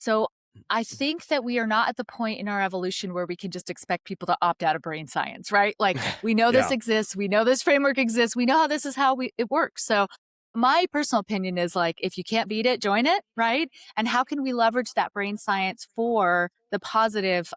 So I think that we are not at the point in our evolution where we can just expect people to opt out of brain science, right? Like we know this Yeah. exists, we know this framework exists, we know how this is how it works. So my personal opinion is like if you can't beat it, join it, right? And how can we leverage that brain science for the positive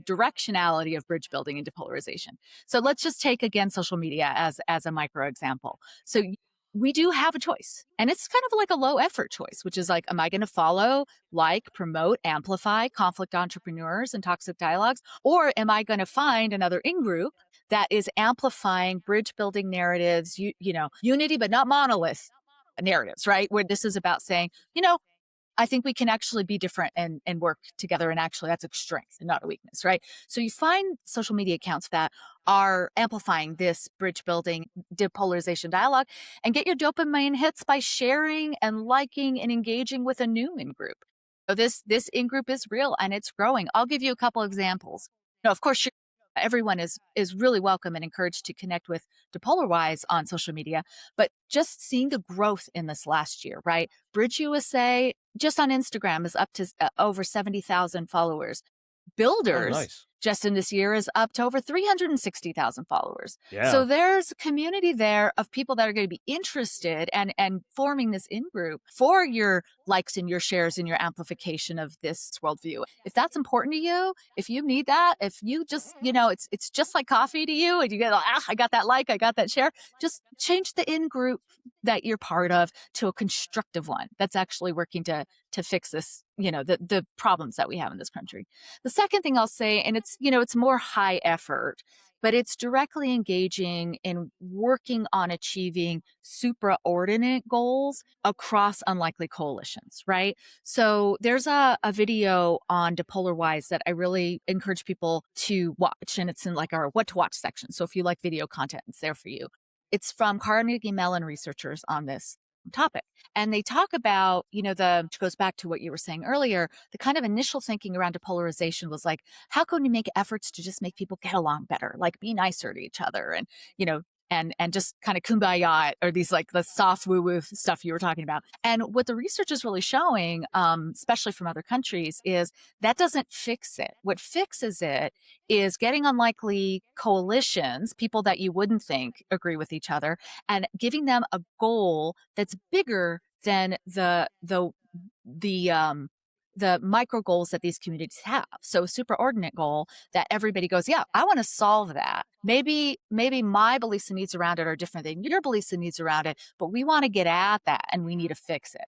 directionality of bridge building and depolarization? So let's just take again social media as a micro example. So we do have a choice, and it's kind of like a low effort choice, which is like, am I going to follow, like, promote, amplify conflict entrepreneurs and toxic dialogues, or am I going to find another in group that is amplifying bridge building narratives, unity but not monolith narratives, right? Where this is about saying, I think we can actually be different and work together. And actually, that's a strength and not a weakness, right? So you find social media accounts that are amplifying this bridge building depolarization dialogue and get your dopamine hits by sharing and liking and engaging with a new in group. So this in group is real and it's growing. I'll give you a couple examples. Of course, everyone is really welcome and encouraged to connect with DepolarWise on social media, but just seeing the growth in this last year, right? Bridge USA just on Instagram is up to over 70,000 followers. Oh, Builders nice. just in this year is up to over 360,000 followers. So Yeah. there's a community there of people that are going to be interested and forming this in group for your likes and your shares and your amplification of this worldview. If that's important to you, if you need that, if you just, it's just like coffee to you and you get, I got that like, I got that share, just change the in group that you're part of to a constructive one that's actually working to fix this, the problems that we have in this country. The second thing I'll say, and it's more high effort, but it's directly engaging in working on achieving supraordinate goals across unlikely coalitions, right? So there's a video on DepolarWise that I really encourage people to watch, and it's in like our what to watch section. So if you like video content, it's there for you. It's from Carnegie Mellon researchers on this topic. And they talk about, which goes back to what you were saying earlier, the kind of initial thinking around depolarization was like, how can we make efforts to just make people get along better, like be nicer to each other and, and just kind of kumbaya or these like the soft woo woo stuff you were talking about. And what the research is really showing, especially from other countries, is that doesn't fix it. What fixes it is getting unlikely coalitions, people that you wouldn't think agree with each other, and giving them a goal that's bigger than the micro goals that these communities have. So a superordinate goal that everybody goes, yeah, I want to solve that. Maybe my beliefs and needs around it are different than your beliefs and needs around it, but we want to get at that and we need to fix it.